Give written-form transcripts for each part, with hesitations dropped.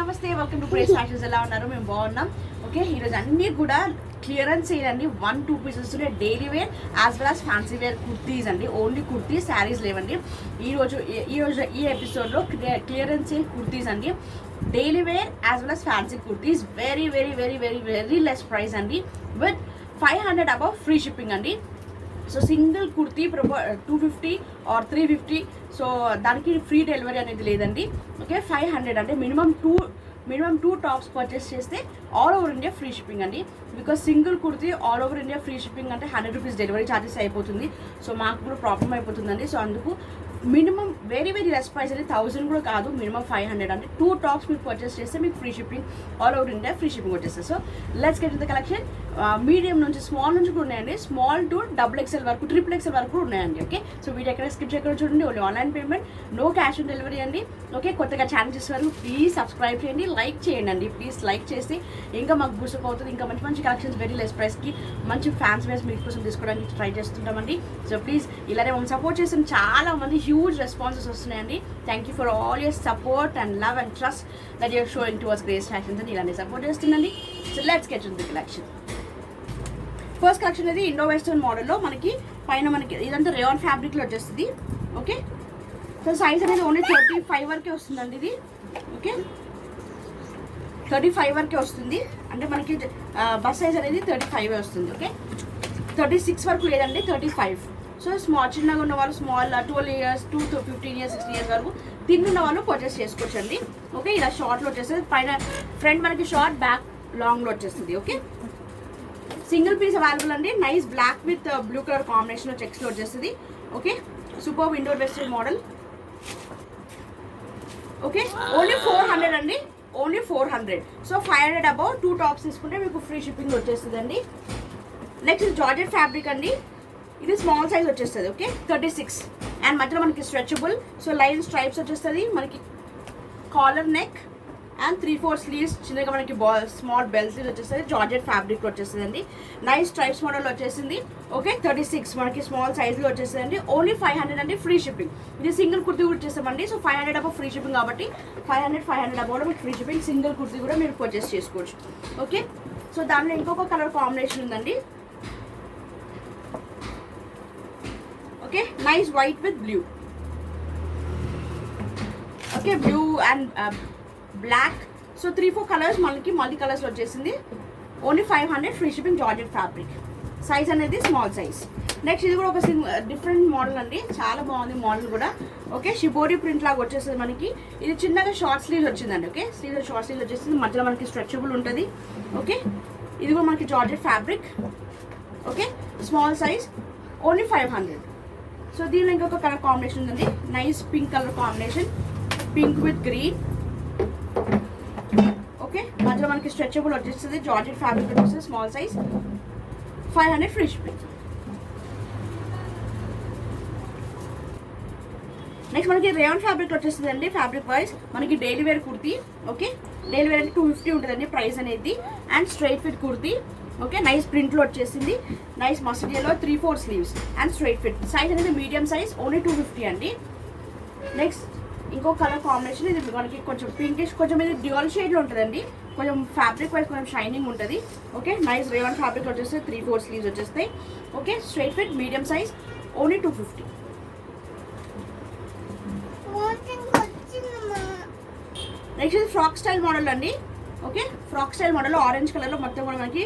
నమస్తే, welcome to grace fashions. ఎలా ఉన్నారు? మేము బాగున్నాం. ఓకే, ఈరోజు అన్నీ కూడా క్లియరెన్స్ సేల్ అండి. 1-2 pieces daily wear as well as fancy wear kurtis అండి. ఓన్లీ కుర్తీస్, శారీస్ లేవండి. ఈ ఎపిసోడ్లో క్లియరెన్స్ సేల్ కుర్తీస్ అండి. Daily wear as well as fancy kurtis very very very very very less price అండి. విత్ 500 అబౌవ్ ఫ్రీ షిప్పింగ్ అండి. So single kurti 250 or 350, so దానికి free delivery అనేది లేదండి. ఓకే, 500 అంటే మినిమం టూ టాప్స్ పర్చేస్ చేస్తే all over India free shipping అండి. Because single kurti all over India free shipping అంటే 100 rupees delivery charges అయిపోతుంది. సో మాకు కూడా ప్రాబ్లం అయిపోతుందండి. సో అందుకు minimum very very less price అనేది 1000 కూడా కాదు, మినిమం 500 అంటే 2 టాప్స్ మీరు పర్చేస్ చేస్తే మీకు free shipping all over India free shipping వచ్చేస్తుంది. So let's get in the collection. Medium నుంచి స్మాల్ నుంచి కూడా ఉన్నాయండి. స్మాల్ టు XXL వరకు, XXL వరకు కూడా ఉన్నాయండి. ఓకే, సో వీడియో ఎక్కడ స్కిప్ చేయకుండా చూడండి. Only online payment, no cash on delivery అండి. ఓకే, కొత్తగా ఛానల్ చేసేవారు ప్లీజ్ సబ్స్క్రైబ్ చేయండి, లైక్ చేయండి అండి. ప్లీజ్ లైక్ చేసి ఇంకా మాకు బూస్టప్ అవుతుంది. ఇంకా మంచి మంచి కలెక్షన్స్ వెరీ లెస్ ప్రైస్కి మంచి ఫ్యాన్స్ వేస్ మీ కోసం తీసుకోవడానికి ట్రై చేస్తుంటామండి. సో ప్లీజ్ ఇలానే మమ్మల్ని సపోర్ట్ చేసిన చాలా మంది హ్యూజ్ రెస్పాన్సెస్ వస్తున్నాయండి. Thank you for all your support and love and trust that you're showing towards grace fashions అని ఇలానే సపోర్ట్ చేస్తుందండి. So let's get in the collection. First collection అనేది ఇండో వెస్టర్న్ మోడల్లో మనకి పైన మనకి ఇదంతా రేయాన్ ఫ్యాబ్రిక్లో వచ్చేస్తుంది. ఓకే, సో సైజ్ అనేది ఓన్లీ 35 వరకే వస్తుందండి. ఇది ఓకే 35 వరకే వస్తుంది. అంటే మనకి బస్ సైజ్ అనేది 35 వస్తుంది. ఓకే, 36 వరకు లేదండి, 35. సో చిన్నగా ఉన్న వాళ్ళు small 12 years to 15 years 16 years వరకు తిన్నున్న వాళ్ళు పర్చేస్ చేసుకోవచ్చండి. ఓకే, ఇలా షార్ట్లో వచ్చేస్తుంది. పైన ఫ్రంట్ మనకి షార్ట్, బ్యాక్ లాంగ్లో వచ్చేస్తుంది. ఓకే, సింగిల్ పీస్ అవైలబుల్ అండి. Nice black with blue colour combination చెక్స్లో వచ్చేస్తుంది. Okay, super indoor western model. Okay, only 400 అండి, ఓన్లీ 400. సో 500 అబౌవ్ 2 టాప్స్ తీసుకుంటే మీకు ఫ్రీ షిప్పింగ్ వచ్చేస్తుంది అండి. నెక్స్ట్ జార్జెట్ ఫ్యాబ్రిక్ అండి. ఇది స్మాల్ సైజ్ వచ్చేస్తుంది. ఓకే, 36 అండ్ మధ్యలో మనకి స్ట్రెచబుల్. సో లైన్ స్ట్రైప్స్ వచ్చేస్తుంది. మనకి కాలర్ నెక్ అండ్ 3/4 స్లీవ్స్, చిన్నగా మనకి స్మాల్ బెల్ స్లీవ్స్ వచ్చేస్తుంది. జార్జెట్ ఫ్యాబ్రిక్ వచ్చేస్తుంది అండి. నైస్ స్ట్రైప్స్ మోడల్ వచ్చేసింది. ఓకే, 36 మనకి స్మాల్ సైజ్లో వచ్చేస్తుంది అండి. ఓన్లీ 500 అండి, ఫ్రీ షిప్పింగ్. ఇది సింగిల్ కుర్తీ కూడా వచ్చేస్తామండి. సో 500 అబౌవ్ ఫ్రీ షిప్పింగ్ కాబట్టి 500 అబౌవ్ మీకు ఫ్రీ షిప్పింగ్. సింగిల్ కుర్తీ కూడా మీరు పర్చేస్ చేసుకోవచ్చు. ఓకే, సో దానిలో ఇంకొక కలర్ కాంబినేషన్ ఉందండి. Okay, nice white with blue. Okay, blue and black. So 3-4 colours మనకి మల్టీ కలర్స్లో వచ్చేసింది. Only 500 free shipping. Georgette fabric, size అనేది స్మాల్ సైజ్. నెక్స్ట్ ఇది కూడా ఒక డిఫరెంట్ మోడల్ అండి, చాలా బాగుంది మోడల్ కూడా. ఓకే, షిబోరి ప్రింట్ లాగా వచ్చేస్తుంది మనకి. ఇది చిన్నగా షార్ట్ స్లీవ్స్ వచ్చిందండి. ఓకే, షార్ట్ స్లీవ్స్ వచ్చేసింది. మధ్యలో మనకి స్ట్రెచబుల్ ఉంటుంది. ఓకే, ఇది కూడా మనకి georgette fabric. Okay, small size, only 500. So దీనిలో ఇంకొక కలర్ కాంబినేషన్ ఉందండి. Nice pink colour combination, pink with green. Okay, మధ్యలో మనకి స్ట్రెచబుల్ వచ్చేస్తుంది. జార్జెట్ ఫ్యాబ్రిక్ వచ్చేస్తుంది. Small size, 500 free shipping. Next మనకి రేయాన్ ఫ్యాబ్రిక్ వచ్చేస్తుంది అండి. ఫ్యాబ్రిక్ వైజ్ మనకి daily wear kurti. Okay, daily wear అంటే 250 ఉంటుందండి ప్రైస్ అనేది. And straight fit kurti. Okay, nice ప్రింట్లో వచ్చేసింది. నైస్ మస్టర్డ్లో 3/4 sleeves and straight fit. Size అనేది మీడియం సైజ్, ఓన్లీ 250 అండి. నెక్స్ట్ ఇంకో కలర్ కాంబినేషన్. ఇది మనకి కొంచెం పింకిష్, కొంచెం ఇది డ్యూయల్ షేడ్లో ఉంటుందండి. కొంచెం ఫ్యాబ్రిక్ వైజ్ కొంచెం షైనింగ్ ఉంటుంది. ఓకే, నైస్ రేయాన్ ఫ్యాబ్రిక్ వచ్చేస్తే 3/4 స్లీవ్స్ వచ్చేస్తాయి. Okay, straight fit medium size, only 250. Next ఇది ఫ్రాక్ స్టైల్ మోడల్ అండి. Okay, frock style model orange కలర్లో మొత్తం కూడా మనకి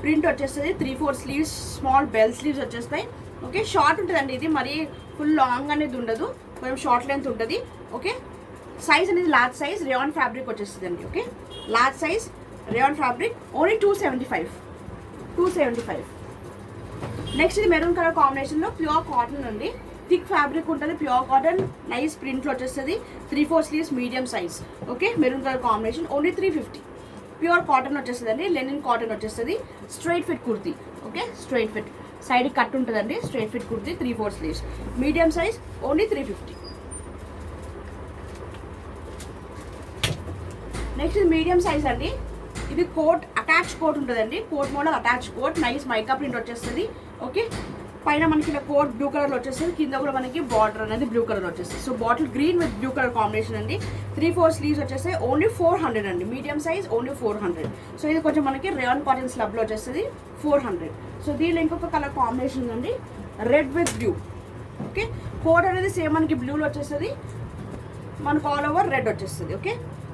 ప్రింట్ వచ్చేస్తుంది. 3/4 స్లీవ్స్, స్మాల్ బెల్ స్లీవ్స్ వచ్చేస్తాయి. ఓకే, షార్ట్ ఉంటుందండి. ఇది మరీ ఫుల్ లాంగ్ అనేది ఉండదు, కొంచెం షార్ట్ లెంత్ ఉంటుంది. ఓకే, సైజ్ అనేది లార్జ్ సైజ్ రేయాన్ ఫ్యాబ్రిక్ వచ్చేస్తుంది అండి. Okay, large size rayon fabric, only 275. Next ఇది మెరూన్ కలర్ కాంబినేషన్లో ప్యూర్ కాటన్ అండి. థిక్ ఫ్యాబ్రిక్ ఉంటుంది, ప్యూర్ కాటన్. నైస్ ప్రింట్లో వచ్చేస్తుంది. 3/4 sleeves, medium size. Okay, maroon colour combination, only 350. Pure cotton వచ్చేస్తుంది అండి, లెనిన్ కాటన్ వచ్చేస్తుంది. Straight fit kurti. Okay, straight fit, side cut ఉంటుందండి. Straight fit kurti, 3/4 sleeves, medium size, only 350. Next ఇది medium size అండి. ఇది coat, attach coat ఉంటుందండి. Coat model attach coat, nice mica print వచ్చేస్తుంది. Okay, పైన మనకి ఇలా కోట్ బ్లూ కలర్లో వచ్చేస్తుంది, కింద కూడా మనకి బార్డర్ అనేది బ్లూ కలర్ వచ్చేస్తుంది. So bottle green with blue colour combination అండి. 3/4 స్లీవ్స్ వచ్చేస్తాయి, ఓన్లీ 400 అండి. Medium size only 400. సో ఇది కొంచెం మనకి రేయాన్ కాటన్ స్లబ్లో వచ్చేస్తుంది 400. సో దీనిలో ఇంకొక కలర్ కాంబినేషన్ అండి, red with blue. Okay, coat అనేది సేమ్ మనకి బ్లూలో వచ్చేస్తుంది, మనకు ఆల్ ఓవర్ రెడ్ వచ్చేస్తుంది. ఓకే,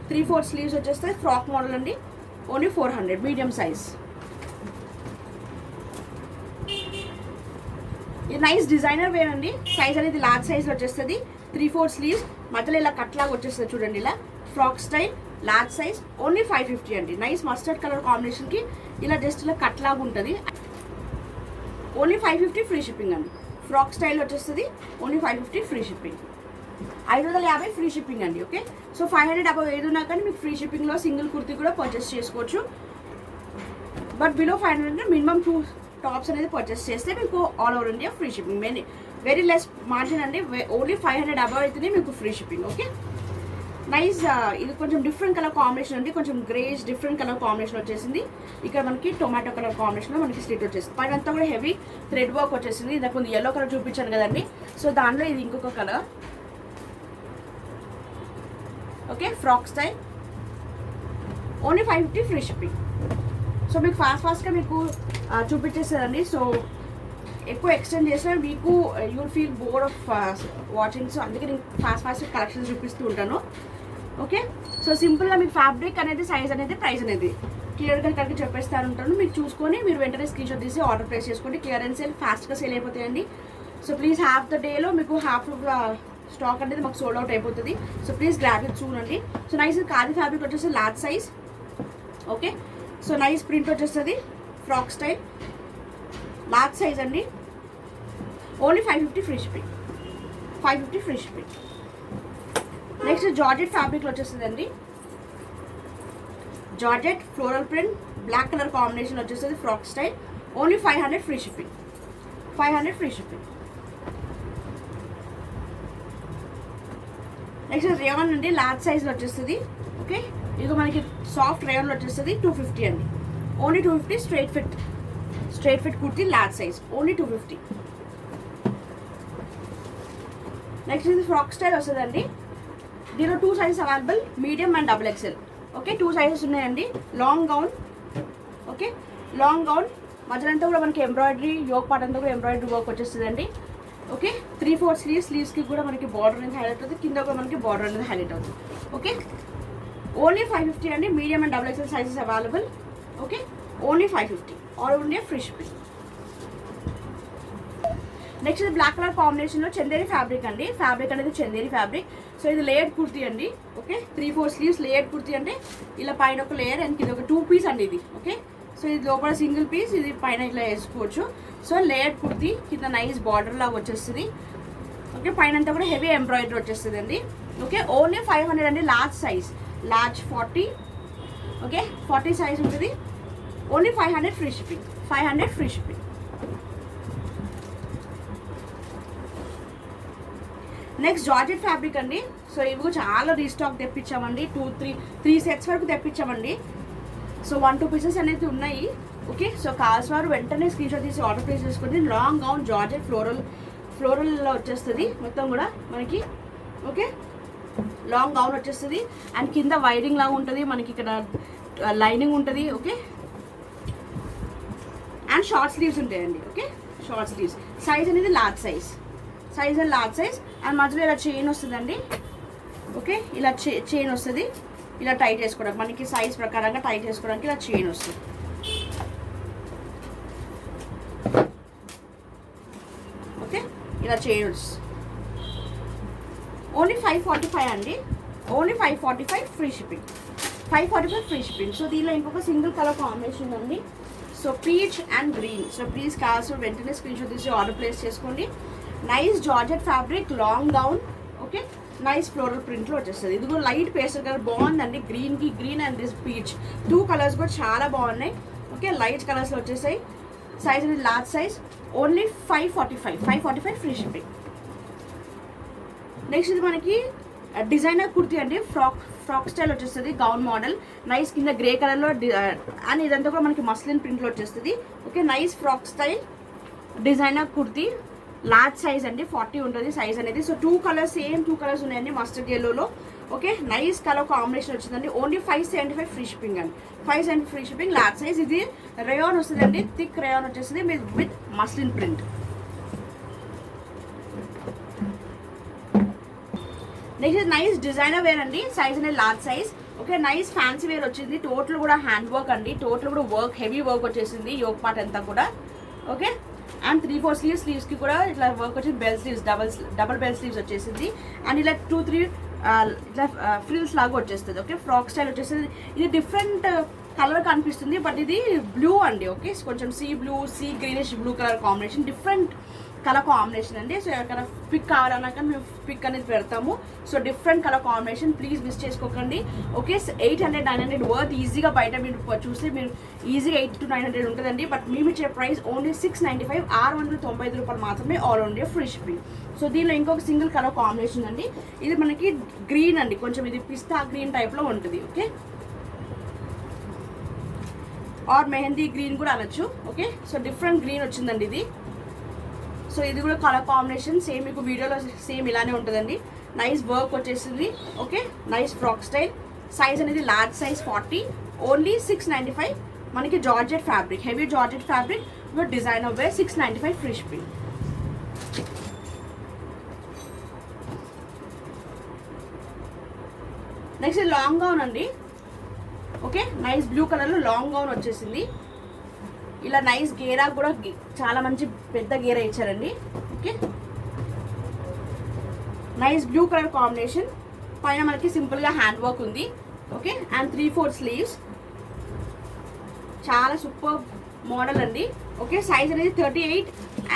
3/4 స్లీవ్స్ వచ్చేస్తాయి, ఫ్రాక్ మోడల్ అండి, ఓన్లీ 400 మీడియం సైజ్. ఇది నైస్ డిజైనర్ వేర్ అండి. సైజ్ అనేది లార్జ్ సైజ్లో వచ్చేస్తుంది, 3/4 స్లీవ్స్, మధ్యలో ఇలా కట్ లాగా వచ్చేస్తుంది చూడండి, ఇలా frock style, large size, only 550 అండి. నైస్ మస్టర్డ్ కలర్ కాంబినేషన్కి ఇలా జస్ట్ ఇలా కట్ లాగా ఉంటుంది, ఓన్లీ 550 ఫ్రీ షిప్పింగ్ అండి. ఫ్రాక్ స్టైల్ వచ్చేస్తుంది, only 550 free shipping. 550 free shipping అండి. ఓకే, సో 500 అబౌవ్ ఏది ఉన్నా కానీ మీకు ఫ్రీ షిప్పింగ్లో సింగిల్ కుర్తీ కూడా పర్చేస్ చేసుకోవచ్చు. బట్ బిలో 500 మినిమం 2 టాప్స్ అనేది పర్చేస్ చేస్తే మీకు all over India free shipping. Very less margin అండి, ఓన్లీ 500 అబౌవ్ అయితేనే మీకు ఫ్రీ షిప్పింగ్. Okay, nice. ఇది కొంచెం డిఫరెంట్ కలర్ కాంబినేషన్ అండి, కొంచెం గ్రేజ్ డిఫరెంట్ కలర్ కాంబినేషన్ వచ్చేసింది. ఇక్కడ మనకి టొమాటో కలర్ కాంబినేషన్లో మనకి స్లిట్ వచ్చేసింది, పైన అంతా కూడా హెవీ థ్రెడ్ వర్క్ వచ్చేసింది. ఇది కొంచెం ఎల్లో కలర్ చూపించాను కదండి, సో దాంట్లో ఇది ఇంకొక colour. Okay, frock style, only 550 free shipping. So మీకు ఫాస్ట్గా మీకు చూపించేస్తుందండి. సో ఎక్కువ ఎక్స్టెండ్ చేసినా మీకు you feel bore of watching. So అందుకే నేను ఫాస్ట్ కలెక్షన్స్ చూపిస్తూ ఉంటాను. ఓకే, సో సింపుల్గా మీకు ఫ్యాబ్రిక్ అనేది, సైజ్ అనేది, ప్రైస్ అనేది క్లియర్గా కరెక్ట్గా చెప్పేస్తాను ఉంటాను. మీకు చూసుకొని మీరు వెంటనే స్క్రీన్షాట్ తీసి ఆర్డర్ ప్లేస్ చేసుకోండి. క్లియరెన్స్ సేల్ ఫాస్ట్గా సేల్ అయిపోతాయండి. సో ప్లీజ్ హాఫ్ ద డేలో మీకు హాఫ్ స్టాక్ అనేది మాకు సోల్డ్ అవుట్ అయిపోతుంది. సో ప్లీజ్ గ్రాబ్ ఇట్ చూడండి. సో నైస్ ఖాదీ ఫ్యాబ్రిక్ వచ్చేసి large size. Okay, so nice print వచ్చేస్తుంది, ఫ్రాక్ స్టైల్, లార్జ్ సైజ్ అండి, only 550 free shipping. 550 free shipping. Next georgette ఫ్యాబ్రిక్లో వచ్చేస్తుంది అండి, georgette floral print, black colour combination వచ్చేస్తుంది, frock style, only 500 free shipping. 500 free shipping. Next rayon అండి, large సైజ్లో వచ్చేస్తుంది. Okay, ఇది మనకి సాఫ్ట్ రేయాన్లో వచ్చేస్తుంది, 250 అండి, only 250. Straight fit kurti large size, only 250. Next ఇది ఫ్రాక్ స్టైల్ వస్తుందండి. దీనిలో 2 sizes available, medium and XXL. Okay, 2 sizes ఉన్నాయండి. Long gown. Okay, long gown మధ్యలో కూడా మనకి ఎంబ్రాయిడరీ, యోక్ పార్ట్ అంతా కూడా ఎంబ్రాయిడరీ వర్క్ వచ్చేస్తుందండి. ఓకే, 3/4 స్లీవ్స్కి కూడా మనకి బార్డర్ అనేది హైలైట్ అవుతుంది, కింద కూడా మనకి బార్డర్ అనేది హైలైట్ అవుతుంది. ఓకే, ఓన్లీ 550 అండి. Medium and XXL sizes available. Okay, only 550 all over India free shipping. Next ఇది బ్లాక్ కలర్ కాంబినేషన్లో చందేరి ఫ్యాబ్రిక్ అండి. ఫ్యాబ్రిక్ అనేది చందేరి ఫ్యాబ్రిక్. సో ఇది లేయర్డ్ కుర్తీ అండి. ఓకే, 3/4 స్లీవ్స్ లేయర్డ్ కుర్తీ అంటే ఇలా పైన ఒక లేయర్ అండ్ కింద ఒక 2 పీస్ అండి ఇది. ఓకే, సో ఇది లోపల సింగిల్ పీస్, ఇది పైన ఇట్లా వేసుకోవచ్చు. సో లేయర్డ్ కుర్తీ, కింద నైస్ బార్డర్ లాగా వచ్చేస్తుంది. ఓకే, పైన అంతా కూడా హెవీ ఎంబ్రాయిడరీ వచ్చేస్తుంది అండి. ఓకే, ఓన్లీ 500 అండి. Large size, large 40. Okay, 40 size ఉంటుంది, only 500 free shipping. 500 free shipping. Next georgette fabric అండి. సో ఇవి చాలా రీస్టాక్ తెప్పించామండి, 3 సెట్స్ వరకు తెప్పించామండి. సో 1-2 పీసెస్ అనేది ఉన్నాయి. ఓకే, సో కావాల్సిన వారు వెంటనే స్క్రీన్షాట్ తీసి ఆర్డర్ ప్లేస్ చేసుకోండి. లాంగ్ గౌన్ జార్జెట్ ఫ్లోరల్లో వచ్చేస్తుంది మొత్తం కూడా మనకి. ఓకే, లాంగ్ గౌన్ వచ్చేస్తుంది అండ్ కింద వైరింగ్ లాగా ఉంటుంది మనకి, ఇక్కడ లైనింగ్ ఉంటుంది. ఓకే, అండ్ షార్ట్ స్లీవ్స్ ఉంటాయండి. Okay, short sleeves. సైజ్ అనేది large size and large size. And మధ్యలో ఇలా చైన్ వస్తుందండి. ఓకే, ఇలా చైన్ వస్తుంది, ఇలా టైట్ చేసుకోవడానికి మనకి సైజ్ ప్రకారంగా టైట్ చేసుకోవడానికి ఇలా చైన్ వస్తుంది. ఓకే, ఇలా చైన్ వస్తుంది, ఓన్లీ 545 అండి. Only 545 free shipping. 545 free shipping. So దీనిలో ఇంకొక సింగిల్ కలర్ కాంబినేషన్ అండి. So peach and green. So please కావాల్సిన వెంటనే స్క్రీన్షాట్ తీసి ఆర్డర్ ప్లేస్ చేసుకోండి. Nice georgette fabric, long gown. Okay, nice floral ప్రింట్లో వచ్చేస్తుంది. ఇది కూడా లైట్ పేస్టల్ కలర్ బాగుందండి. గ్రీన్కి green and this peach 2 colours కూడా చాలా బాగున్నాయి. ఓకే, లైట్ కలర్స్లో వచ్చేసాయి. సైజ్ అనేది large size, only 545 free shipping. Next ఇది మనకి డిజైనర్ కుర్తీ అండి. ఫ్రాక్ స్టైల్ వచ్చేస్తుంది, గౌన్ మోడల్. నైస్ కింద గ్రే కలర్లో అండ్ ఇదంతా కూడా మనకి మస్లిన్ ప్రింట్లో వచ్చేస్తుంది. Okay, nice frock style. Designer kurti large size అండి, 40 ఉంటుంది సైజ్ అనేది. సో 2 కలర్స్, సేమ్ 2 కలర్స్ ఉన్నాయండి మస్టర్డ్ ఎల్లోలో. ఓకే, నైస్ కలర్ కాంబినేషన్ వచ్చిందండి. ఓన్లీ 575 ఫ్రీ షిప్పింగ్ అండి, 575 ఫ్రీ షిప్పింగ్. Large size. ఇది రేయాన్ వస్తుందండి, థిక్ రేయాన్ వచ్చేస్తుంది with muslin print. Next nice designer wear అండి, సైజ్ అనేది large size. Okay, nice fancy wear వచ్చింది. టోటల్ కూడా హ్యాండ్ వర్క్ అండి, టోటల్ కూడా వర్క్, హెవీ వర్క్ వచ్చేసింది యోక్ పార్ట్ అంతా కూడా. ఓకే, అండ్ 3-4 స్లీవ్స్కి కూడా ఇట్లా వర్క్ వచ్చేసి bell sleeves, double bell sleeves వచ్చేసింది. అండ్ ఇలా 2-3 ఇట్లా ఫ్రిల్స్ లాగా వచ్చేస్తుంది. ఓకే, ఫ్రాక్ స్టైల్ వచ్చేస్తుంది. ఇది డిఫరెంట్ కలర్ కనిపిస్తుంది, బట్ ఇది బ్లూ అండి. ఓకే, కొంచెం sea blue, sea greenish blue colour combination, different colour combination అండి. సో ఎవరికైనా పిక్ కావాలన్నాక మేము పిక్ అనేది పెడతాము. So different colour combination, please miss చేసుకోకండి. Okay, 800-900 worth. ఈజీగా బయట మీరు చూస్తే మీరు ఈజీగా 800-900 ఉంటుందండి. బట్ మేము ఇచ్చే ప్రైస్ ఓన్లీ 695, 695 రూపాయలు మాత్రమే, all India free shipping. So దీనిలో ఇంకొక సింగిల్ కలర్ కాంబినేషన్ అండి. ఇది మనకి గ్రీన్ అండి, కొంచెం ఇది పిస్తా గ్రీన్ టైప్లో ఉంటుంది. ఓకే, ఆర్ మెహందీ గ్రీన్ కూడా అనొచ్చు. ఓకే, సో డిఫరెంట్ గ్రీన్ వచ్చిందండి ఇది. సో ఇది కూడా కలర్ కాంబినేషన్ సేమ్, మీకు వీడియోలో సేమ్ ఇలానే ఉంటుందండి. నైస్ వర్క్ వచ్చేసింది. Okay, nice frock style. Size అనేది లార్జ్ సైజ్ 40, ఓన్లీ 695. మనకి georgette fabric, heavy georgette fabric with designer wear, 695 free shipping. Next long gown అండి. ఓకే, నైస్ బ్లూ కలర్లో లాంగ్ గౌన్ వచ్చేసింది. ఇలా నైస్ గేరా కూడా చాలా మంచి పెద్ద గేరా ఇచ్చారండి. Okay, nice blue colour combination, పైన మనకి సింపుల్గా హ్యాండ్ వర్క్ ఉంది. ఓకే, అండ్ 3-4 స్లీవ్స్, చాలా సూపర్ మోడల్ అండి. ఓకే, సైజ్ అనేది 38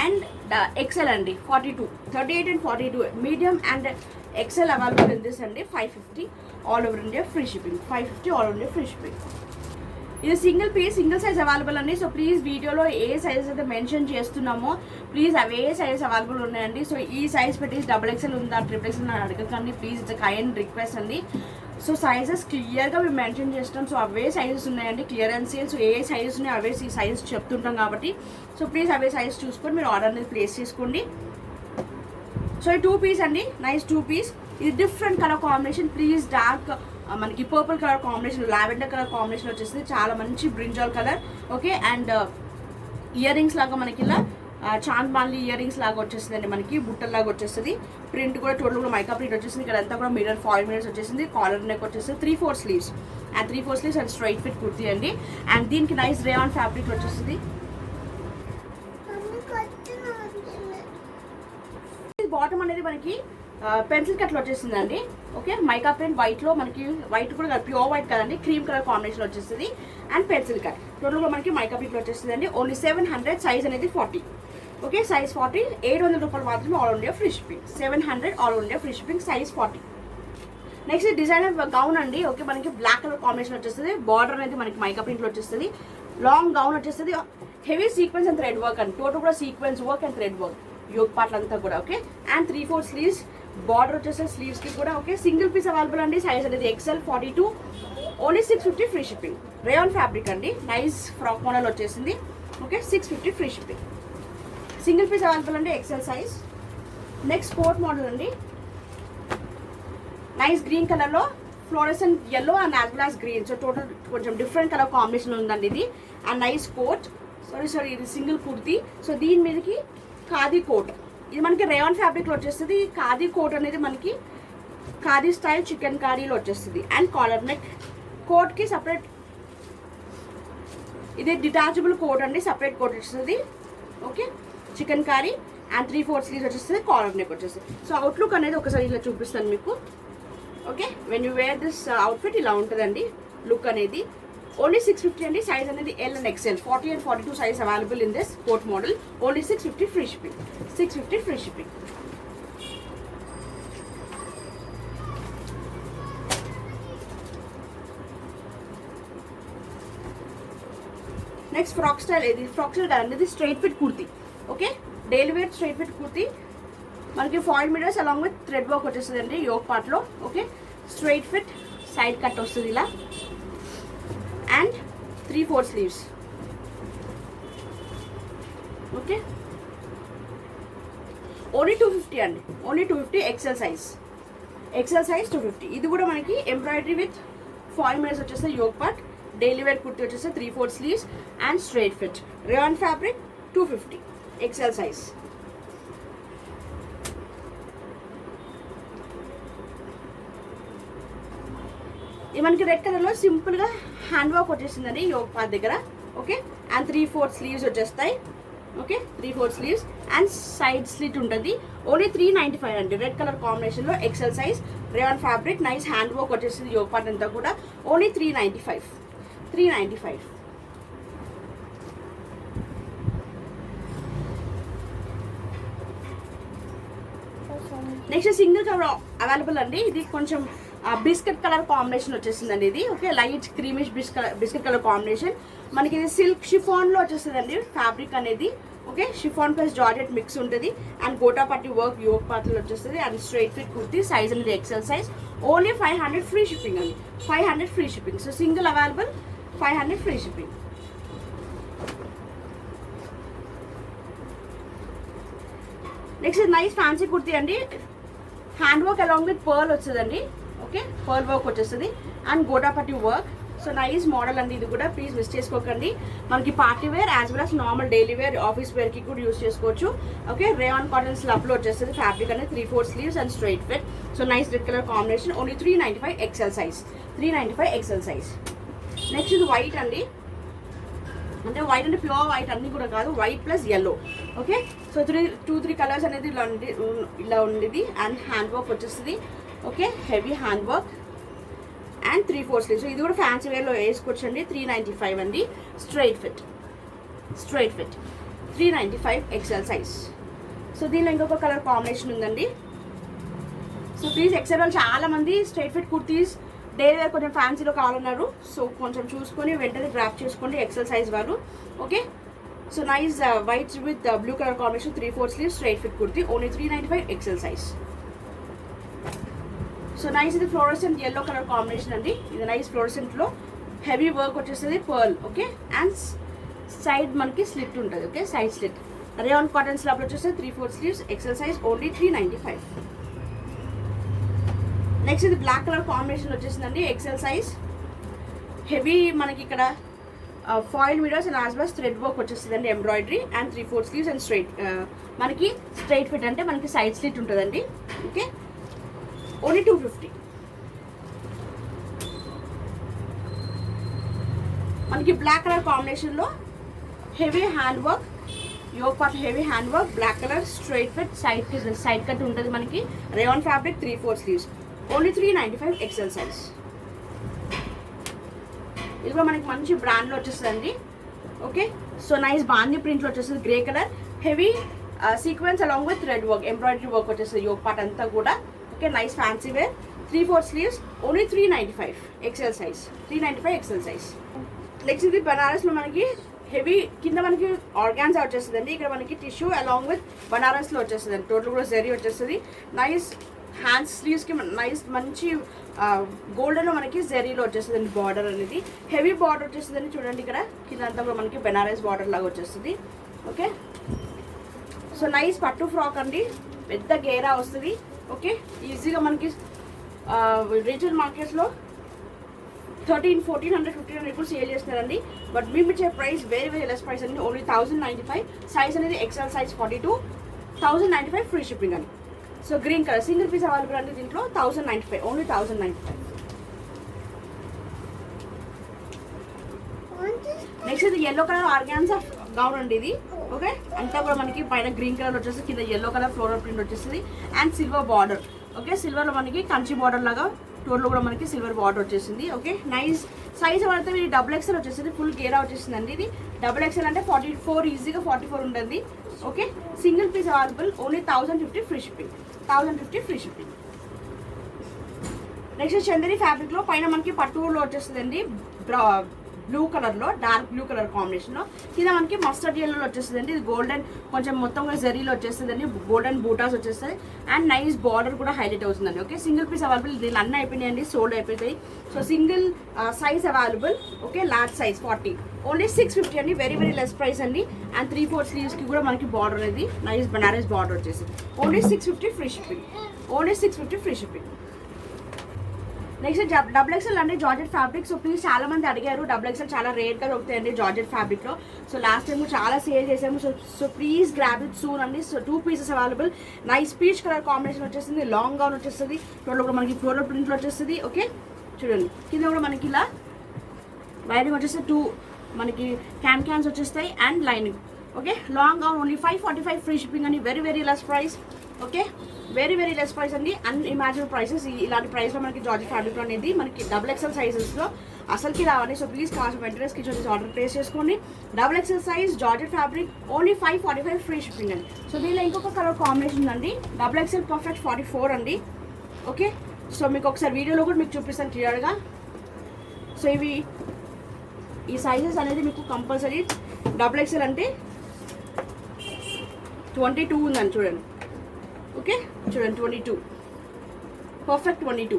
అండ్ ఎక్సెల్ అండి, 42, 38 and 42, medium and XL available in this అండి. 550 all over India free shipping, 550 all over India free shipping. ఇది single piece, single size available అండి. So please వీడియోలో ఏ sizes అయితే mention చేస్తున్నామో ప్లీజ్ అవే సైజెస్ అవైలబుల్ ఉన్నాయండి. So ఈ size పెట్టేసి XXL ఉందా, XXL అని అడగకండి ప్లీజ్, ఇట్స్ కైండ్ రిక్వెస్ట్ అండి. సో సైజెస్ క్లియర్గా మేము మెన్షన్ చేస్తాం. సో అవే సైజెస్ ఉన్నాయండి, క్లియరెన్స్ సేల్. సో ఏ సైజెస్ ఉన్నాయో అవే సైజెస్ చెప్తుంటాం కాబట్టి సో ప్లీజ్ అవే సైజెస్ చూసుకొని మీరు ఆర్డర్ అనేది ప్లేస్ చేసుకోండి. సో ఈ 2 పీస్ అండి, నైస్ 2 పీస్. ఇది different colour combination, please dark మనకి purple colour combination, lavender colour combination వచ్చేసింది, చాలా మంచి brinjal colour. Okay, and earrings లాగా మనకి ఇలా చాంద్ బాన్లీ ఇయర్ రింగ్స్ లాగా వచ్చేసిందండి, మనకి బుట్టల్లాగా వచ్చేస్తుంది. ప్రింట్ కూడా టోటల్ కూడా మైకా ప్రింట్ వచ్చేసింది. ఇక్కడ అంతా కూడా మిర్రర్ ఫాయిల్ మిర్రర్స్ వచ్చేసింది. కాలర్ నెక్ వచ్చేసింది. 3-4 sleeves and 3-4 sleeves and straight fit kurti అండి. అండ్ దీనికి నైస్ రేయాన్ ఫ్యాబ్రిక్ వచ్చేస్తుంది. బాటమ్ అనేది మనకి పెన్సిల్ కట్లో వచ్చేసిందండి. ఓకే, మైకా ప్రింట్ వైట్లో, మనకి వైట్ కూడా ప్యూర్ వైట్ కదండి, క్రీమ్ కలర్ కాంబినేషన్ వచ్చేస్తుంది. అండ్ పెన్సిల్ కట్ టోటల్గా మనకి మైకా ప్రింట్లో వచ్చేస్తుంది అండి. ఓన్లీ 700, సైజ్ అనేది 40. ఓకే, సైజ్ 40, 800 రూపాయలు మాత్రమే, all India free shipping. 700 all India free shipping, size 40. Next designer gown అండి. ఓకే, మనకి బ్లాక్ కలర్ కాంబినేషన్ వచ్చేస్తుంది. బార్డర్ అనేది మనకి మైకా ప్రింట్లో వచ్చేస్తుంది. లాంగ్ గౌన్ వచ్చేస్తుంది. Heavy sequence and thread work అండి, టోటల్ కూడా sequence work and thread work yoke part అంతా కూడా. ఓకే, అండ్ 3-4 స్లీవ్స్, బార్డర్ వచ్చేసి స్లీవ్స్కి కూడా. ఓకే, సింగిల్ పీస్ అవైలబుల్ అండి. సైజ్ అనేది XL 42, only 650 free shipping. Rayon fabric అండి, నైస్ ఫ్రాక్ మోడల్ వచ్చేసింది. Okay, 650 free shipping. Single piece available అండి, XL size. Next coat model అండి, నైస్ గ్రీన్ కలర్లో fluorescent yellow and as well as green. So total కొంచెం different colour combination ఉందండి ఇది. And nice coat, sorry ఇది single kurti. So దీని మీదకి khadi coat, ఇది మనకి రేయాన్ ఫ్యాబ్రిక్లో వచ్చేస్తుంది. ఖాదీ కోట్ అనేది మనకి ఖాదీ స్టైల్ చికెన్ కారీలో వచ్చేస్తుంది. అండ్ కాలర్ నెక్, కోట్కి సపరేట్, ఇది డిటాచబుల్ కోట్ అండి, సపరేట్ కోట్ వచ్చేస్తుంది. Okay, chikankari and 3-4 sleeves వచ్చేస్తుంది. కాలర్ నెక్ వచ్చేస్తుంది. సో అవుట్లుక్ అనేది ఒకసారి ఇలా చూపిస్తాను మీకు. Okay, when you wear this outfit ఇలా ఉంటుందండి లుక్ అనేది. ఓన్లీ 650 అండి. సైజ్ అనేది L and XL, 40 and 42 size available in this coat model. Only 650 free shipping, 650 free shipping. Next frock style, ఇది ఫ్రాక్ స్టైల్ కాదండి, ఇది straight fit kurti. Okay, daily wear straight fit kurti, మనకి foil mirrors along with thread work వచ్చేస్తుంది అండి yoke పార్ట్లో. Okay, straight fit, side cut వస్తుంది ఇలా. And 3-4 sleeves. Okay, only 250 అండి, ఓన్లీ 250 ఎక్సెల్ సైజ్ 250. ఇది కూడా మనకి ఎంబ్రాయిడరీ విత్ ఫాయిల్ మేస్ వచ్చేస్తే yoke part, daily wear kurti వచ్చేస్తే 3/4 sleeves and straight fit, rayon fabric 250 XL size. ఇది మనకి రెడ్ కలర్లో సింపుల్గా హ్యాండ్ వర్క్ వచ్చేసిందండి యోగ్ పార్ట్ దగ్గర. ఓకే, అండ్ 3/4 స్లీవ్స్ వచ్చేస్తాయి. Okay, 3/4 sleeves and side slit ఉంటుంది. ఓన్లీ 395 అండి, రెడ్ కలర్ కాంబినేషన్లో XL size, rayon fabric, nice hand work వచ్చేసింది యోగ్ పార్ట్ అంతా కూడా. Only 395. Next single colour available అండి. ఇది కొంచెం బిస్కెట్ కలర్ కాంబినేషన్ వచ్చేసిందండి ఇది. Okay, light creamish biscuit colour combination. మనకి ఇది సిల్క్ షిఫాన్లో వచ్చేస్తుందండి ఫ్యాబ్రిక్ అనేది. Okay, chiffon plus georgette mix ఉంటుంది and gota patti work yoke పార్ట్లో వచ్చేస్తుంది and straight fit kurti. Size అనేది XL size. Only 500 free shipping అండి, 500 free shipping. So single available, 500 free shipping. Next nice fancy kurti అండి, hand work along with pearl వస్తుందండి. Okay, pearl work వచ్చేస్తుంది and gota patti work. So nice model అండి ఇది కూడా, please miss చేసుకోకండి. మనకి party wear as well as normal daily wear, office వేర్కి కూడా యూస్ చేసుకోవచ్చు. ఓకే, రేయాన్ కాటన్ స్లబ్లో వచ్చేస్తుంది ఫ్యాబ్రిక్ అనేది, 3/4 sleeves and straight fit. So nice red colour combination. Only 395 XL size, 395 XL size. Next ఇది white అండి, అంటే వైట్ అంటే pure white అన్నీ కూడా కాదు, white plus yellow. Okay, so 3 colours అనేది ఇలా ఉండేది అండ్ హ్యాండ్ వర్క్ వచ్చేస్తుంది. Okay, heavy hand work and 3/4 sleeves. So ఇది కూడా ఫ్యాన్సీ వేర్లో వేసుకోవచ్చండి. 395 అండి, straight fit 395 XL size. So దీనిలో ఇంకొక కలర్ కాంబినేషన్ ఉందండి. సో ప్లీజ్ ఎక్సెల్ వాళ్ళు చాలామంది straight fit kurtis daily wear కొంచెం ఫ్యాన్సీలో కావాలన్నారు. సో కొంచెం చూసుకొని వెంటనే గ్రాప్ చేసుకోండి ఎక్సెల్ సైజ్ వాళ్ళు. Okay, so nice white with blue colour combination, 3/4 sleeves straight fit kurti. Only 395 XL size. So nice ఇది ఫ్లోరసెంట్ ఎల్లో కలర్ కాంబినేషన్ అండి. ఇది నైస్ ఫ్లోరసెంట్లో హెవీ వర్క్ వచ్చేస్తుంది పర్ల్. ఓకే, అండ్ సైడ్ మనకి స్లిట్ ఉంటుంది. Okay, side slit, rayon cotton స్లాబ్లో వచ్చేస్తే 3/4 sleeves XL size. Only 395. Next ఇది బ్లాక్ కలర్ కాంబినేషన్ వచ్చేసిందండి, ఎక్సెల్ సైజ్. హెవీ మనకి ఇక్కడ foil mirrors and as well thread work వచ్చేస్తుందండి, ఎంబ్రాయిడరీ అండ్ 3/4 స్లీవ్స్ అండ్ మనకి స్ట్రైట్ ఫిట్ అంటే మనకి సైడ్ స్లిట్ ఉంటుందండి. Okay, only 250. మనకి బ్లాక్ కలర్ కాంబినేషన్లో heavy hand work, yoke part heavy hand work, black colour straight fit, side cut ఉంటుంది మనకి, rayon fabric, 3/4 sleeves. Only 395 XL size. ఇది కూడా మనకి మంచి బ్రాండ్లో వచ్చేస్తుందండి. ఓకే, సో నైస్ బాందీ ప్రింట్లో వచ్చేస్తుంది, grey colour, heavy sequence along with red work, embroidery work వచ్చేస్తుంది యోగ్ పార్ట్ అంతా కూడా. Okay, nice fancy wear, 3/4 sleeves. Only 395 XL size, 395 XL size. Next ఇది బనారస్లో మనకి హెవీ కింద మనకి ఆర్గాన్జా వచ్చేస్తుందండి. ఇక్కడ మనకి టిష్యూ అలాంగ్ విత్ బనారస్లో వచ్చేస్తుంది, టోటల్ కూడా జరీ వచ్చేస్తుంది. నైస్ హ్యాండ్స్ స్లీవ్స్కి నైస్ మంచి గోల్డెన్లో మనకి జరీలో వచ్చేస్తుందండి బార్డర్ అనేది. హెవీ బార్డర్ వచ్చేస్తుందండి చూడండి, ఇక్కడ కింద అంతా కూడా మనకి బెనారస్ బార్డర్ లాగా వచ్చేస్తుంది. ఓకే, సో నైస్ పట్టు ఫ్రాక్ అండి, పెద్ద గేరా వస్తుంది. ఓకే, ఈజీగా మనకి రీటైల్ మార్కెట్స్లో 1300, 1400, 1500 కూడా సేల్ చేస్తున్నారండి. బట్ మేము ఇచ్చే ప్రైస్ వెరీ లెస్ ప్రైస్ అండి, ఓన్లీ 1095. సైజ్ అనేది ఎక్సెల్ సైజ్ 42, 1095 ఫ్రీ షిప్పింగ్ అండి. So green colour single piece available అండి దీంట్లో, 1095, ఓన్లీ 1095. నెక్స్ట్ ఇది ఎల్లో కలర్ ఆర్గాన్జా గౌన్ అండి ఇది. ఓకే, అంతా కూడా మనకి పైన గ్రీన్ కలర్ వచ్చేసి కింద ఎల్లో కలర్ ఫ్లోరల్ ప్రింట్ వచ్చేస్తుంది అండ్ సిల్వర్ బార్డర్. ఓకే, సిల్వర్లో మనకి కంచి బార్డర్ లాగా టోర్లో కూడా మనకి సిల్వర్ బార్డర్ వచ్చేసింది. ఓకే, నైస్ సైజ్ పడితే ఇది XXL వచ్చేసింది, ఫుల్ గేరా వచ్చేసిందండి. ఇది XXL అంటే 44, ఈజీగా 44 ఉంటుంది. Okay, single piece available, only 1050 free shipping, 1050 free shipping. Next Chanderi ఫ్యాబ్రిక్లో పైన మనకి పట్టులో వచ్చేస్తుందండి, బ్లూ కలర్లో, డార్క్ బ్లూ కలర్ కాంబినేషన్లో. కింద మనకి మస్టర్డ్ ఎల్లోలో వచ్చేస్తుంది అండి. ఇది గోల్డెన్ కొంచెం మొత్తం కూడా జరీలో వచ్చేస్తుంది అండి. గోల్డెన్ బూటాస్ వచ్చేస్తాయి అండ్ నైస్ బార్డర్ కూడా హైలైట్ అవుతుందండి. Okay, single piece available. దీనిలో అన్నీ అయిపోయినాయండి, సోల్డ్ అయిపోతాయి. So single size available. Okay, large size 40, only 650 అండి. వెరీ వెరీ లెస్ ప్రైస్ అండి. అండ్ 3/4 స్లీవ్స్కి కూడా మనకి బార్డర్ అనేది నైస్ బనారస్ బార్డర్ వచ్చేసి only 650 free shipping. Only 650 free shipping. Next double XL అండి, జార్జెట్ ఫ్యాబ్రిక్. సో ప్లీజ్ చాలా మంది అడిగారు, డబుల్ ఎక్స్ఎల్ చాలా రేట్గా దొరుకుతాయండి జార్జెట్ ఫ్యాబ్రిక్లో. సో లాస్ట్ టైం చాలా సేల్ చేసాము. So please grab it soon అండి. So 2 pieces available. Nice peach colour combination వచ్చేస్తుంది, లాంగ్ గౌన్ వచ్చేస్తుంది, టోటల్ కూడా మనకి ఫ్లోరల్ ప్రింట్లో వచ్చేస్తుంది. ఓకే చూడండి, కింద కూడా మనకి ఇలా వైరింగ్ వచ్చేస్తే 2 మనకి క్యాన్స్ వచ్చేస్తాయి and lining. Okay, long gown only 545 free shipping అండి. Very very less price. Okay, very very less price అండి. Unimaginable prices. ఇలాంటి ప్రైస్లో మనకి జార్జెట్ ఫ్యాబ్రిక్ అనేది మనకి డబుల్ ఎక్స్ఎల్ సైజెస్లో అసలుకి రావాలి. సో ప్లీజ్ కాస్ట్ వెంటనే స్క్రీన్ షాట్ ఆర్డర్ ప్లేస్ చేసుకోండి. Double XL size georgette fabric only 545 free shipping అండి. సో దీనిలో ఇంకొక కలర్ కాంబినేషన్ ఉందండి, డబుల్ ఎక్స్ఎల్ పర్ఫెక్ట్ 44 అండి. ఓకే, సో మీకు ఒకసారి వీడియోలో కూడా మీకు చూపిస్తాను క్లియర్గా. సో ఈ సైజెస్ అనేది మీకు కంపల్సరీ డబుల్ ఎక్స్ఎల్ అంటే 22 ఉందని చూడండి. ఓకే చూడండి, 22 perfect 22.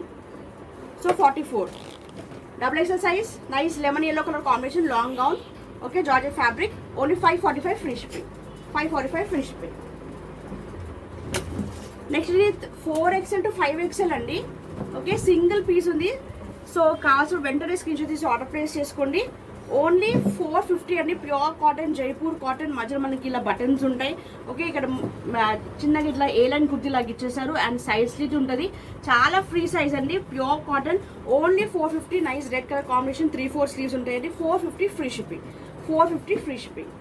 So 44 double XL size. Nice lemon yellow colour combination, long gown. Okay, georgette fabric only 545 free shipping. 545 free shipping. Next ఇది 4XL to 5XL అండి. ఓకే, సింగిల్ పీస్ ఉంది. So కావాల్సిన వెంటనే screen shot తీసి order place చేసుకోండి. Only 450 అండి. Pure cotton, Jaipur cotton. మధ్యలో మనకి ఇలా బటన్స్ ఉంటాయి. ఓకే, ఇక్కడ చిన్నగా ఇట్లా ఏ లైన్ కుర్తీలాగా ఇచ్చేసారు అండ్ సైజ్ స్లిట్ ఉంటుంది. చాలా ఫ్రీ సైజ్ అండి, pure cotton. Only 450. Nice red colour combination, 3/4 sleeves ఉంటాయండి. 450 free shipping. 450 free shipping.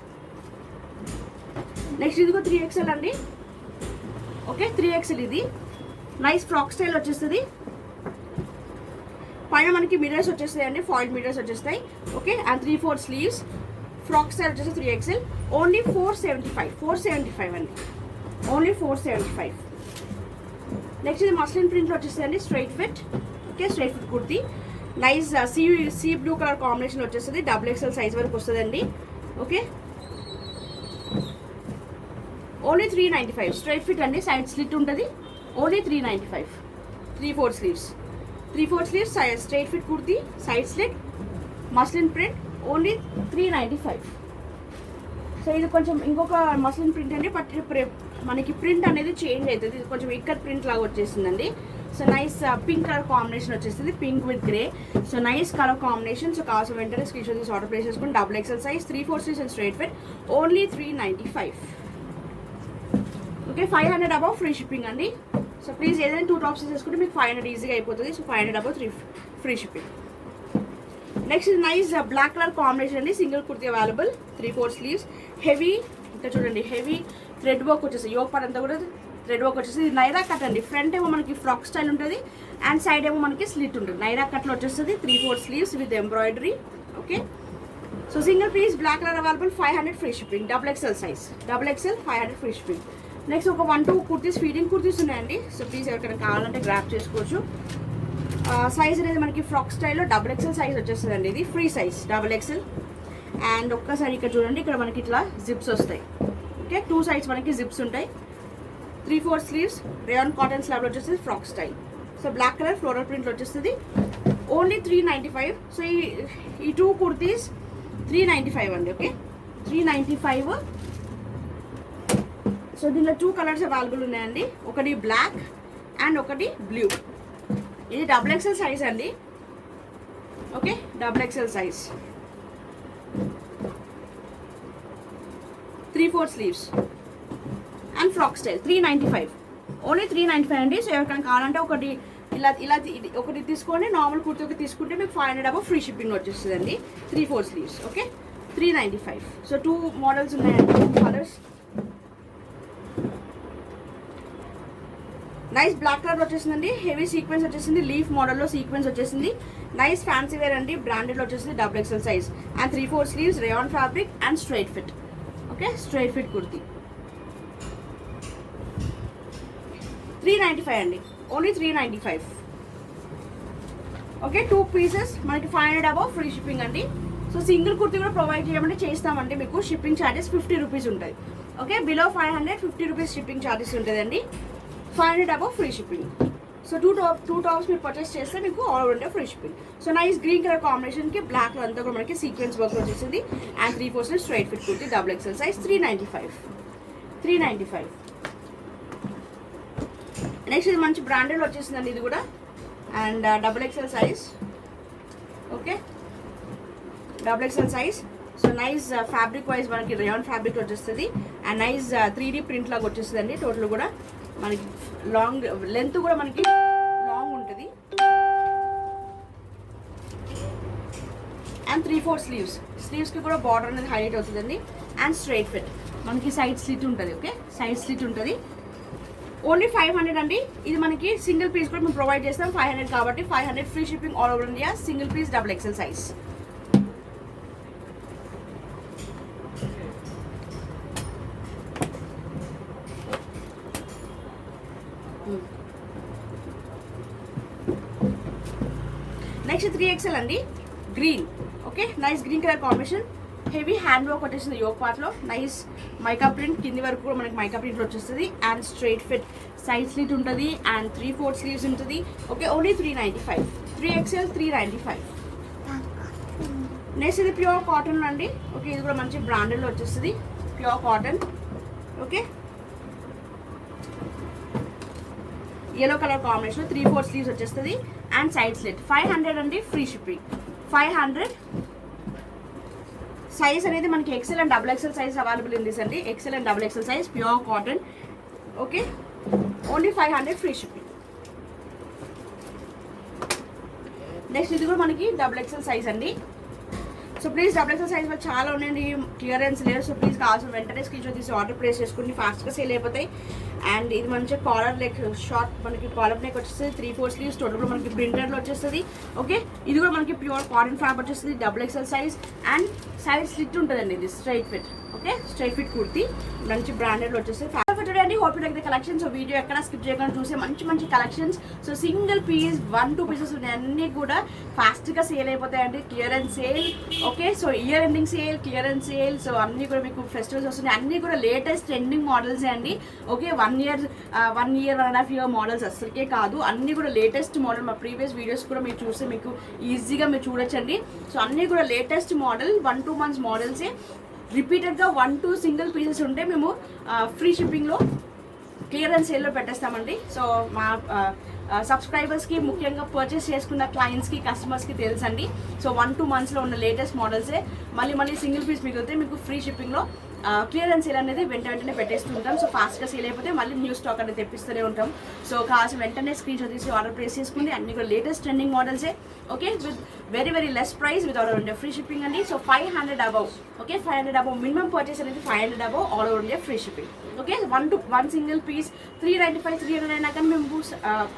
Next ఇదిగో 3XL అండి. ఓకే, 3XL ఇది నైస్ ఫ్రాక్ స్టైల్ వచ్చేస్తుంది. పైన మనకి మిరర్స్ వచ్చేస్తాయి అండి, ఫాయిల్ మిరర్స్ వచ్చేస్తాయి. Okay, and 3/4 sleeves. Frock style వచ్చేసి 3XL ఓన్లీ 475 అండి. ఓన్లీ 475. నెక్స్ట్ ఇది మస్లిన్ ప్రింట్లో వచ్చేస్తాయండి, straight fit. Okay, straight fit kurti. Nice sea blue colour combination వచ్చేస్తుంది. డబుల్ ఎక్స్ఎల్ సైజ్ వరకు వస్తుందండి. Okay, only 395. స్ట్రైట్ ఫిట్ అండి, సైడ్ స్లిట్ ఉంటుంది. Only 395. 3/4 sleeves. 3/4 sleeves, straight fit kurti, side slit, muslin print. Only 395. So ఇది కొంచెం ఇంకొక మస్లిన్ ప్రింట్ అండి, but మనకి ప్రింట్ అనేది చేంజ్ అవుతుంది. ఇది కొంచెం ఇక్కత్ ప్రింట్ లాగా వచ్చేసిందండి. So nice pink colour combination వచ్చేసింది, pink with grey. So nice colour combination. So కావాల్సిన వెంటనే స్క్రీన్ షాట్ తీసి ఆర్డర్ ప్లేస్ చేసుకుని. Double XL size, 3/4 sleeves and straight fit only 395. Okay, 500 above free shipping అండి. సో ప్లీజ్ ఏదైనా 2 tops తీసుకుంటే మీకు 500 ఈజీగా అయిపోతుంది. So 500 above free shipping. Next nice black colour combination అండి, single kurti available. 3/4 sleeves, heavy. ఇంకా చూడండి, హెవీ థ్రెడ్ వర్క్ వచ్చేసి యోగ్ పార్ట్ అంతా కూడా థ్రెడ్ వర్క్ వచ్చేసి. ఇది నైరా కట్ అండి. ఫ్రంట్ ఏమో మనకి ఫ్రాక్ స్టైల్ ఉంటుంది అండ్ సైడ్ ఏమో మనకి స్లిట్ ఉంటుంది. నైరా కట్లో వచ్చేస్తుంది. 3/4 sleeves with embroidery. Okay, so single piece black colour available. 500 free shipping. Double XL size, double XL 500 free shipping. Next ఒక 1-2 కుర్తీస్, ఫీడింగ్ కుర్తీస్ ఉన్నాయండి. సో ప్లీజ్ ఎవరికైనా కావాలంటే గ్రాప్ చేసుకోవచ్చు. సైజ్ అనేది మనకి ఫ్రాక్ స్టైల్లో డబుల్ ఎక్స్ఎల్ సైజ్ వచ్చేస్తుందండి. ఇది free size double XL. And ఒక్కసారి ఇక్కడ చూడండి, ఇక్కడ మనకి ఇట్లా జిప్స్ వస్తాయి. ఓకే, 2 సైడ్స్ మనకి జిప్స్ ఉంటాయి. 3/4 స్లీవ్స్, రేయాన్ కాటన్ స్లాబ్లో వచ్చేస్తుంది, frock style. So black colour floral ప్రింట్లో వచ్చేస్తుంది. ఓన్లీ 395. సో ఈ 2 కుర్తీస్ 395 అండి. ఓకే, 395. సో దీనిలో 2 కలర్స్ అవైలబుల్ ఉన్నాయండి. ఒకటి బ్లాక్ అండ్ ఒకటి బ్లూ. ఇది డబుల్ ఎక్స్ఎల్ సైజ్ అండి. Okay, double XL size, 3/4 sleeves and frock style. 395. Only 395 అండి. సో ఎవరికైనా కావాలంటే ఒకటి ఒకటి తీసుకోండి. నార్మల్ కుర్తీ ఒకటి తీసుకుంటే మీకు 500 అబౌవ్ ఫ్రీ షిప్పింగ్ వచ్చేస్తుందండి. 3/4 స్లీవ్స్. ఓకే, 395. సో 2 మోడల్స్ ఉన్నాయండి, 2 కలర్స్. నైస్ బ్లాక్ కలర్ వచ్చేసిందండి, హెవీ సీక్వెన్స్ వచ్చేసింది, లీఫ్ మోడల్లో సీక్వెన్స్ వచ్చేసింది. నైస్ ఫ్యాన్సీ వేర్ అండి, బ్రాండెడ్లో వచ్చేసింది. Double XL size and 3/4 sleeves, rayon fabric and straight fit. Okay, straight fit kurti 395 అండి. Only 395. Okay, 2 pieces మనకి 500 above free shipping అండి. సో సింగిల్ కుర్తీ కూడా ప్రొవైడ్ చేయమంటే చేస్తామంటే మీకు షిప్పింగ్ ఛార్జెస్ 50 రూపీస్ ఉంటుంది. Okay, below 500 50 rupees shipping charges ఉంటుందండి. 500 above free shipping. So two tops మీరు పర్చేస్ చేస్తే మీకు all over India free shipping. So nice green colour కాంబినేషన్కి బ్లాక్లో అంతా కూడా మనకి సీక్వెన్స్ వర్క్ వచ్చేసింది. And 3/4 straight fit kurti double XL size 395. Next ఇది మంచి బ్రాండెడ్ వచ్చేసిందండి ఇది కూడా. And double XL size. Okay, double XL size. So nice fabric wise మనకి రేయాన్ ఫ్యాబ్రిక్ వచ్చేస్తుంది. అండ్ నైస్ 3D ప్రింట్ లాగా వచ్చేస్తుంది అండి. టోటల్ కూడా మనకి లాంగ్ లెంత్ కూడా మనకి లాంగ్ ఉంటుంది. అండ్ 3/4 స్లీవ్స్కి కూడా బార్డర్ అనేది హైలైట్ అవుతుందండి. అండ్ స్ట్రైట్ ఫిట్ మనకి సైడ్ స్లిట్ ఉంటుంది. ఓకే, సైడ్ స్లిట్ ఉంటుంది. ఓన్లీ 500 అండి. ఇది మనకి సింగిల్ పీస్ కూడా మేము ప్రొవైడ్ చేస్తాం 500 కాబట్టి 500 free shipping all over India. Single piece double XL size. Next 3XL అండి, green. Okay, nice green colour combination. Heavy hand work వచ్చేసింది యోక్ పార్ట్లో. నైస్ మైకా ప్రింట్ కింది వరకు కూడా మనకి మైకా ప్రింట్ వచ్చేస్తుంది. And straight fit side slit ఉంటుంది. And 3/4 sleeves ఉంటుంది. Okay, only 395. 3XL 395. నెక్స్ట్ ఇది ప్యూర్ కాటన్ అండి. ఓకే, ఇది కూడా మంచి బ్రాండెడ్లో వచ్చేస్తుంది. Pure cotton. Okay, yellow colour combination 3/4 sleeves వచ్చేస్తుంది. అండ్ సైడ్ స్లిట్ 500 అండి, ఫ్రీ షిప్పింగ్ 500. సైజ్ అనేది మనకి XL and double XL size available ఉంది అండి. XL and double XL size pure cotton. Okay, only 500 free shipping. Next ఇది కూడా మనకి double XL size అండి. So please double XL size చాలా ఉన్నాయండి, క్లియరెన్స్ లేదు. సో ప్లీజ్ కావాల్సిన వెంటనే స్క్రీన్ షాట్ తీసి ఆర్డర్ ప్లేస్ చేసుకుని ఫాస్ట్గా సేల్ అయిపోతాయి. అండ్ ఇది మంచిగా కాలర్ నెక్ షార్ట్ మనకి కాలర్ నెక్ వచ్చేస్తుంది. 3/4 స్లీవ్స్ టోటల్ కూడా మనకి ప్రింటెడ్లో వచ్చేస్తుంది. ఓకే, ఇది కూడా మనకి ప్యూర్ కాటన్ ఫ్యాబ్రిక్ వచ్చేస్తుంది. Double XL size. And side slit ఉంటుందండి. ఇది straight fit. Okay, straight fit kurti మంచి బ్రాండెడ్లో వచ్చేస్తుంది. చూడండి, hope you like the collection. So video ఎక్కడ స్కిప్ చేయకుండా చూసే మంచి collections. So single piece 1-2 pieces ఉన్నాయి, అన్నీ కూడా ఫాస్ట్గా సేల్ అయిపోతాయండి. Clearance sale. Okay, so year ending sale, clearance sale. So అన్నీ కూడా మీకు ఫెస్టివల్స్ వస్తున్నాయి. అన్నీ కూడా లేటెస్ట్ ట్రెండింగ్ మోడల్సే అండి. ఓకే, 1 ఇయర్ 1.5 ఇయర్ మోడల్స్ అసలుకే కాదు, అన్నీ కూడా లేటెస్ట్ మోడల్. మా ప్రీవియస్ వీడియోస్ కూడా మీరు చూస్తే మీకు ఈజీగా మీరు చూడొచ్చండి. సో అన్నీ కూడా లేటెస్ట్ మోడల్, 1-2 months మోడల్సే. రిపీటెడ్గా 1-2 సింగిల్ పీసెస్ ఉంటే మేము ఫ్రీ షిప్పింగ్లో క్లియరెన్స్ సేల్లో పెట్టేస్తామండి. సో మా సబ్స్క్రైబర్స్కి ముఖ్యంగా పర్చేస్ చేసుకున్న క్లయింట్స్కి కస్టమర్స్కి తెలుసండి. సో 1-2 monthsలో ఉన్న లేటెస్ట్ మోడల్సే మళ్ళీ సింగిల్ పీస్ మిగిలితే మీకు ఫ్రీ షిప్పింగ్లో క్లియరెన్స్ సేల్ అనేది వెంటనే పెట్టేస్తుంటాం. సో ఫాస్ట్గా సేల్ అయిపోతే మళ్ళీ న్యూ స్టాక్ అనేది తెప్పిస్తూనే ఉంటాం. సో కావాల్సిన వెంటనే స్క్రీన్ షాట్ తీసి ఆర్డర్ ప్లేస్ చేసుకుంది. అన్ని కూడా లేటెస్ట్ ట్రెండింగ్ మోడల్సే. Okay, with very less price with all over India free shipping అండి. So 500 above. Okay, 500 above minimum purchase అనేది 500 above all over India free shipping. Okay, 1 single piece 395 309 కానీ మేము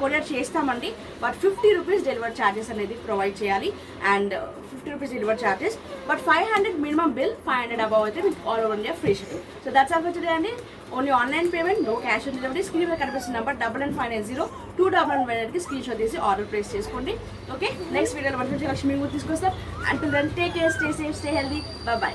courier చేస్తామండి. But 50 rupees delivery charges అనేది provide చేయాలి. And 50 rupees delivery charges. But 500 minimum bill, 500 above అయితే మీకు all over India free shipping. So that's all for today అండి. Only online payment, no cash on delivery. Screen మీద కనిపిస్తున్న number 99502119కి screen shot తీసి order place చేసుకోండి. Okay, next వీడియోలో మంచి లక్ష్మీ తీసుకొస్తాం. Until then take care, stay safe, stay healthy. By.